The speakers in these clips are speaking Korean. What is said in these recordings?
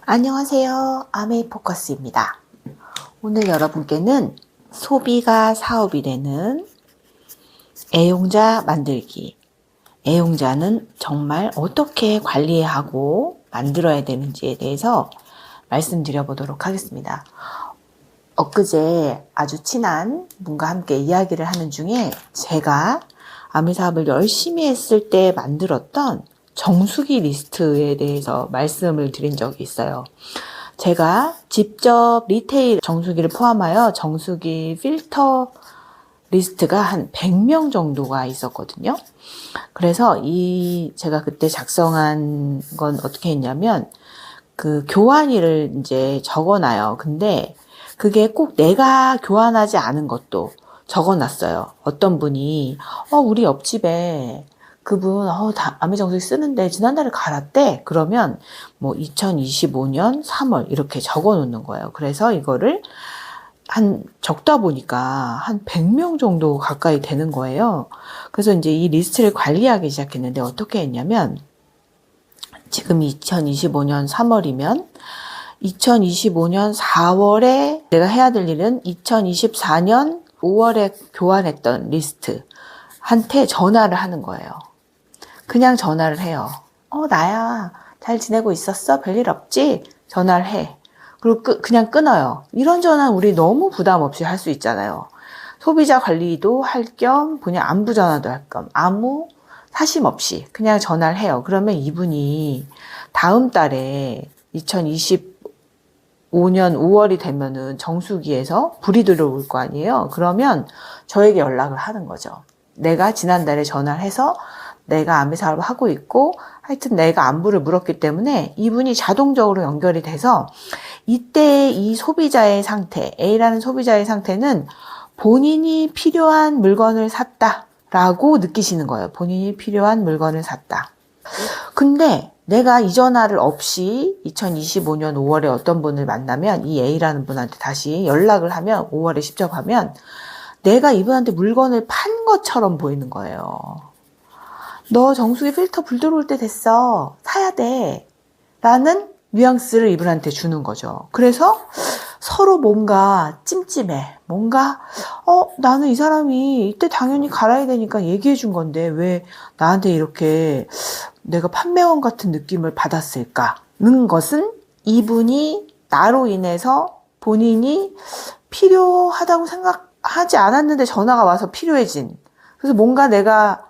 안녕하세요. 아메이포커스입니다. 오늘 여러분께는 소비가 사업이 되는 애용자 만들기. 애용자는 정말 어떻게 관리하고 만들어야 되는지에 대해서 말씀드려보도록 하겠습니다. 엊그제 아주 친한 분과 함께 이야기를 하는 중에 제가 아메사업을 열심히 했을 때 만들었던 정수기 리스트에 대해서 말씀을 드린 적이 있어요. 제가 직접 리테일 정수기를 포함하여 정수기 필터 리스트가 한 100명 정도가 있었거든요. 그래서 제가 그때 작성한 건 어떻게 했냐면 그 교환일을 이제 적어놔요. 근데 그게 꼭 내가 교환하지 않은 것도 적어놨어요. 어떤 분이 우리 옆집에 그분 아메정수기 쓰는데 지난달에 갈았대. 그러면 뭐 2025년 3월 이렇게 적어 놓는 거예요. 그래서 이거를 적다 보니까 한 100명 정도 가까이 되는 거예요. 그래서 이제 이 리스트를 관리하기 시작했는데 어떻게 했냐면 지금 2025년 3월이면 2025년 4월에 내가 해야 될 일은 2024년 5월에 교환했던 리스트한테 전화를 하는 거예요. 그냥 전화를 해요. 나야. 잘 지내고 있었어? 별일 없지? 전화를 해. 그리고 그냥 끊어요. 이런 전화는 우리 너무 부담 없이 할 수 있잖아요. 소비자 관리도 할 겸 그냥 안부 전화도 할 겸 아무 사심 없이 그냥 전화를 해요. 그러면 이분이 다음 달에 2025년 5월이 되면은 정수기에서 불이 들어올 거 아니에요. 그러면 저에게 연락을 하는 거죠. 내가 지난달에 전화를 해서 내가 아메사업을 하고 있고 하여튼 내가 안부를 물었기 때문에 이분이 자동적으로 연결이 돼서 이때 이 소비자의 상태, A라는 소비자의 상태는 본인이 필요한 물건을 샀다라고 느끼시는 거예요. 본인이 필요한 물건을 샀다. 근데 내가 이 전화를 없이 2025년 5월에 어떤 분을 만나면 이 A라는 분한테 다시 연락을 하면 5월에 직접하면 내가 이분한테 물건을 판 것처럼 보이는 거예요. 너 정수기 필터 불 들어올 때 됐어. 사야 돼. 라는 뉘앙스를 이분한테 주는 거죠. 그래서 서로 뭔가 찜찜해. 뭔가 나는 이 사람이 이때 당연히 갈아야 되니까 얘기해 준 건데 왜 나한테 이렇게 내가 판매원 같은 느낌을 받았을까는 것은 이분이 나로 인해서 본인이 필요하다고 생각하지 않았는데 전화가 와서 필요해진. 그래서 뭔가 내가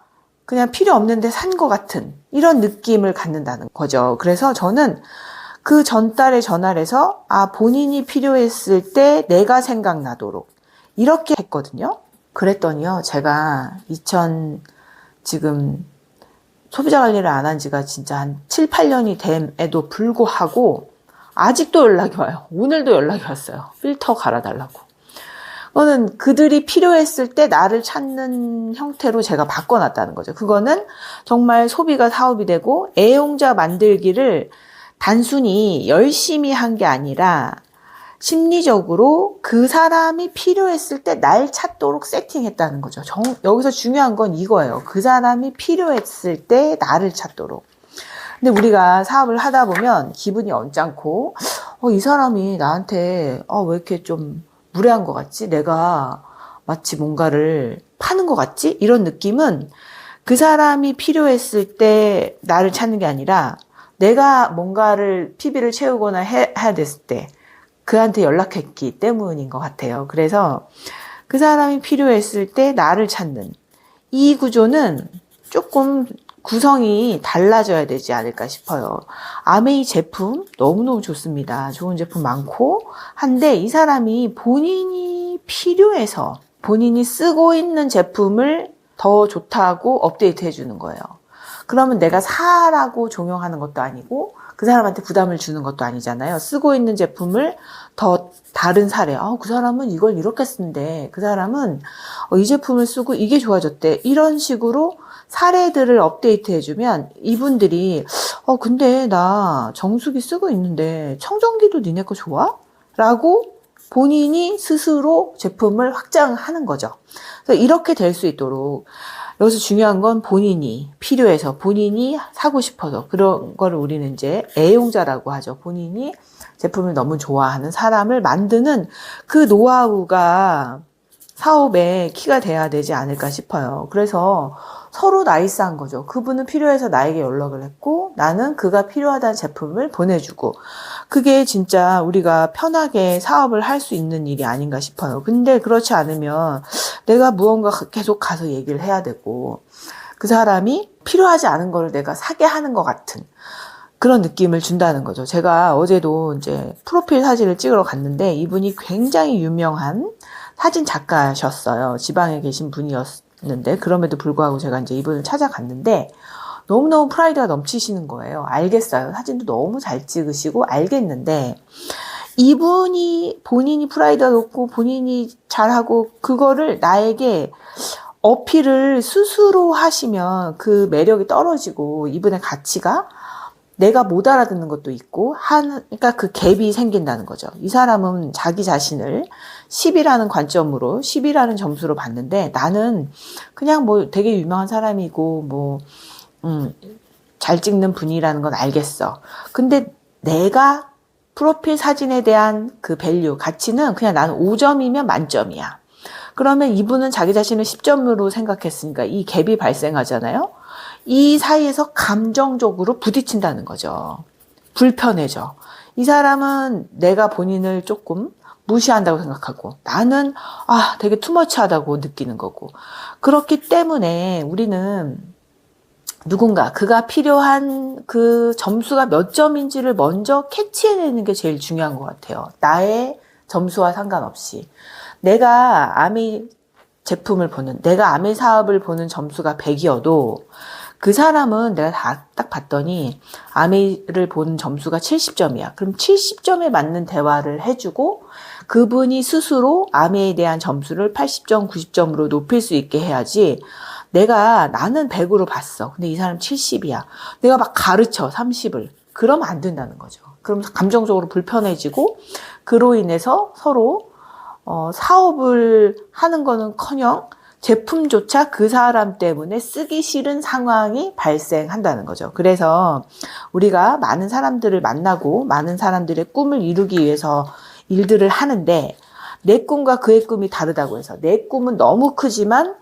그냥 필요 없는데 산 것 같은 이런 느낌을 갖는다는 거죠. 그래서 저는 그 전달에 전화를 해서 본인이 필요했을 때 내가 생각나도록 이렇게 했거든요. 그랬더니요. 제가 지금 소비자 관리를 안 한 지가 진짜 한 7, 8년이 됨에도 불구하고 아직도 연락이 와요. 오늘도 연락이 왔어요. 필터 갈아달라고. 그거는 그들이 필요했을 때 나를 찾는 형태로 제가 바꿔놨다는 거죠. 그거는 정말 소비가 사업이 되고 애용자 만들기를 단순히 열심히 한 게 아니라 심리적으로 그 사람이 필요했을 때 날 찾도록 세팅했다는 거죠. 여기서 중요한 건 이거예요. 그 사람이 필요했을 때 나를 찾도록. 근데 우리가 사업을 하다 보면 기분이 언짢고 이 사람이 나한테 왜 이렇게 좀 무례한 것 같지? 내가 마치 뭔가를 파는 것 같지? 이런 느낌은 그 사람이 필요했을 때 나를 찾는 게 아니라 내가 뭔가를 PB를 채우거나 해야 됐을 때 그한테 연락했기 때문인 것 같아요. 그래서 그 사람이 필요했을 때 나를 찾는 이 구조는 조금 구성이 달라져야 되지 않을까 싶어요. 아메이 제품 너무너무 좋습니다. 좋은 제품 많고 한데 이 사람이 본인이 필요해서 본인이 쓰고 있는 제품을 더 좋다고 업데이트 해주는 거예요. 그러면 내가 사라고 종용하는 것도 아니고 그 사람한테 부담을 주는 것도 아니잖아요. 쓰고 있는 제품을 더 다른 사례. 그 사람은 이걸 이렇게 쓴대. 그 사람은 이 제품을 쓰고 이게 좋아졌대. 이런 식으로 사례들을 업데이트 해주면 이분들이 근데 나 정수기 쓰고 있는데 청정기도 니네 거 좋아? 라고 본인이 스스로 제품을 확장하는 거죠. 그래서 이렇게 될 수 있도록 여기서 중요한 건 본인이 필요해서 본인이 사고 싶어서 그런 걸 우리는 이제 애용자라고 하죠. 본인이 제품을 너무 좋아하는 사람을 만드는 그 노하우가 사업의 키가 돼야 되지 않을까 싶어요. 그래서 서로 나이스한 거죠. 그분은 필요해서 나에게 연락을 했고 나는 그가 필요하다는 제품을 보내주고 그게 진짜 우리가 편하게 사업을 할 수 있는 일이 아닌가 싶어요. 근데 그렇지 않으면 내가 무언가 계속 가서 얘기를 해야 되고 그 사람이 필요하지 않은 걸 내가 사게 하는 것 같은 그런 느낌을 준다는 거죠. 제가 어제도 이제 프로필 사진을 찍으러 갔는데 이분이 굉장히 유명한 사진 작가셨어요. 지방에 계신 분이었는데 그럼에도 불구하고 제가 이제 이분을 찾아갔는데 너무너무 프라이드가 넘치시는 거예요. 알겠어요. 사진도 너무 잘 찍으시고 알겠는데 이분이 본인이 프라이드가 높고 본인이 잘하고 그거를 나에게 어필을 스스로 하시면 그 매력이 떨어지고 이분의 가치가 내가 못 알아듣는 것도 있고 그러니까 그 갭이 생긴다는 거죠. 이 사람은 자기 자신을 10이라는 관점으로 10이라는 점수로 봤는데 나는 그냥 뭐 되게 유명한 사람이고 잘 찍는 분이라는 건 알겠어. 근데 내가 프로필 사진에 대한 그 밸류, 가치는 그냥 나는 5점이면 만점이야. 그러면 이분은 자기 자신을 10점으로 생각했으니까 이 갭이 발생하잖아요. 이 사이에서 감정적으로 부딪힌다는 거죠. 불편해져. 이 사람은 내가 본인을 조금 무시한다고 생각하고 나는 되게 투머치하다고 느끼는 거고 그렇기 때문에 우리는 누군가 그가 필요한 그 점수가 몇 점인지를 먼저 캐치해내는 게 제일 중요한 것 같아요. 나의 점수와 상관없이 내가 아메이 제품을 보는 내가 아메이 사업을 보는 점수가 100이어도 그 사람은 내가 딱 봤더니 아메이를 보는 점수가 70점이야. 그럼 70점에 맞는 대화를 해주고 그분이 스스로 아메이에 대한 점수를 80점, 90점으로 높일 수 있게 해야지 나는 100으로 봤어. 근데 이 사람 70이야. 내가 막 가르쳐 30을. 그러면 안 된다는 거죠. 그럼 감정적으로 불편해지고 그로 인해서 서로 사업을 하는 거는커녕 제품조차 그 사람 때문에 쓰기 싫은 상황이 발생한다는 거죠. 그래서 우리가 많은 사람들을 만나고 많은 사람들의 꿈을 이루기 위해서 일들을 하는데 내 꿈과 그의 꿈이 다르다고 해서 내 꿈은 너무 크지만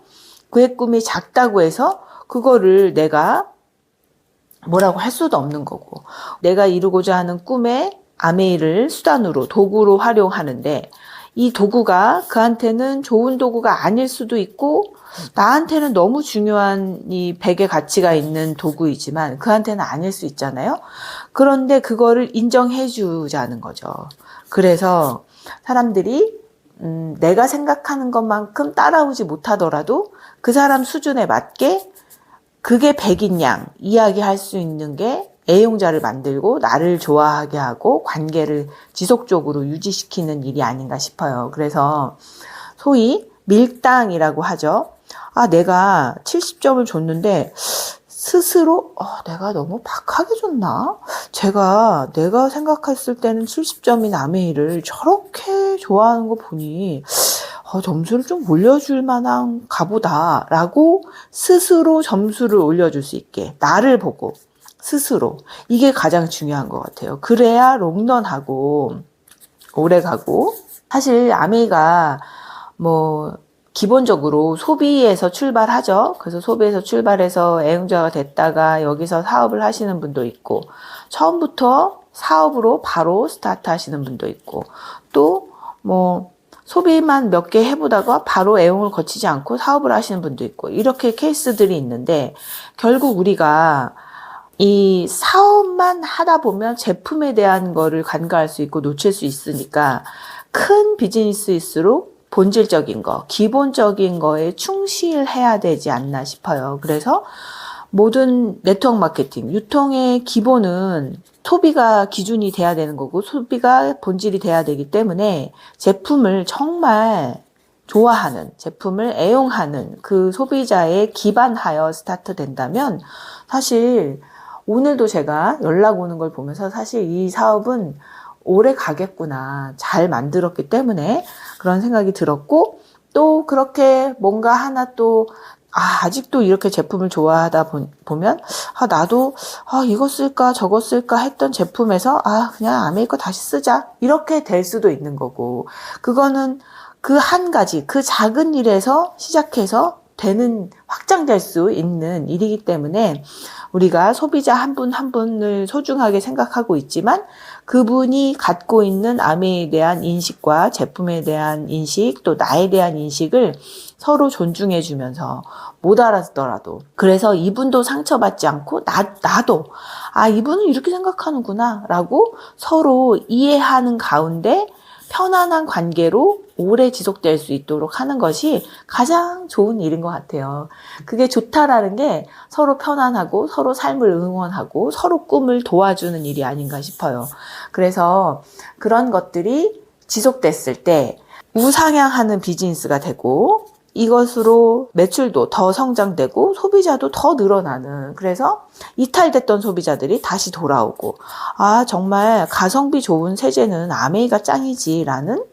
그의 꿈이 작다고 해서 그거를 내가 뭐라고 할 수도 없는 거고 내가 이루고자 하는 꿈의 아메이를 수단으로 도구로 활용하는데 이 도구가 그한테는 좋은 도구가 아닐 수도 있고 나한테는 너무 중요한 이 100의 가치가 있는 도구이지만 그한테는 아닐 수 있잖아요. 그런데 그거를 인정해 주자는 거죠. 그래서 사람들이 내가 생각하는 것만큼 따라오지 못하더라도 그 사람 수준에 맞게 그게 100인 양 이야기할 수 있는 게 애용자를 만들고 나를 좋아하게 하고 관계를 지속적으로 유지시키는 일이 아닌가 싶어요. 그래서 소위 밀당이라고 하죠. 내가 70점을 줬는데 스스로 내가 너무 박하게 줬나? 내가 생각했을 때는 70점인 아메이를 저렇게 좋아하는 거 보니 점수를 좀 올려줄 만한 가보다 라고 스스로 점수를 올려줄 수 있게 나를 보고 스스로 이게 가장 중요한 것 같아요. 그래야 롱런하고 오래가고 사실 아메이가 기본적으로 소비에서 출발하죠. 그래서 소비에서 출발해서 애용자가 됐다가 여기서 사업을 하시는 분도 있고 처음부터 사업으로 바로 스타트 하시는 분도 있고 또 소비만 몇 개 해보다가 바로 애용을 거치지 않고 사업을 하시는 분도 있고 이렇게 케이스들이 있는데 결국 우리가 이 사업만 하다 보면 제품에 대한 거를 간과할 수 있고 놓칠 수 있으니까 큰 비즈니스일수록 본질적인 거, 기본적인 거에 충실해야 되지 않나 싶어요. 그래서 모든 네트워크 마케팅, 유통의 기본은 소비가 기준이 돼야 되는 거고 소비가 본질이 돼야 되기 때문에 제품을 정말 좋아하는, 제품을 애용하는 그 소비자에 기반하여 스타트 된다면 사실 오늘도 제가 연락 오는 걸 보면서 사실 이 사업은 오래 가겠구나. 잘 만들었기 때문에 그런 생각이 들었고, 또 그렇게 뭔가 하나 또 아직도 이렇게 제품을 좋아하다 보면 나도 이거 쓸까 저거 쓸까 했던 제품에서 그냥 아메이 거 다시 쓰자 이렇게 될 수도 있는 거고, 그거는 그 한 가지 그 작은 일에서 시작해서 되는 확장될 수 있는 일이기 때문에 우리가 소비자 한 분 한 분을 소중하게 생각하고 있지만 그분이 갖고 있는 아메에 대한 인식과 제품에 대한 인식, 또 나에 대한 인식을 서로 존중해 주면서 못 알아듣더라도, 그래서 이분도 상처받지 않고 나도 이분은 이렇게 생각하는구나 라고 서로 이해하는 가운데 편안한 관계로 오래 지속될 수 있도록 하는 것이 가장 좋은 일인 것 같아요. 그게 좋다라는 게 서로 편안하고 서로 삶을 응원하고 서로 꿈을 도와주는 일이 아닌가 싶어요. 그래서 그런 것들이 지속됐을 때 우상향하는 비즈니스가 되고, 이것으로 매출도 더 성장되고 소비자도 더 늘어나는, 그래서 이탈됐던 소비자들이 다시 돌아오고, 정말 가성비 좋은 세제는 아메이가 짱이지라는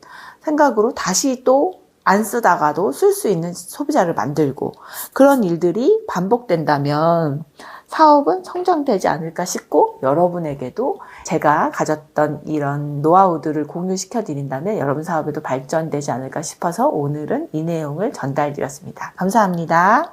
생각으로 다시 또 안 쓰다가도 쓸 수 있는 소비자를 만들고, 그런 일들이 반복된다면 사업은 성장되지 않을까 싶고, 여러분에게도 제가 가졌던 이런 노하우들을 공유시켜 드린다면 여러분 사업에도 발전되지 않을까 싶어서 오늘은 이 내용을 전달 드렸습니다. 감사합니다.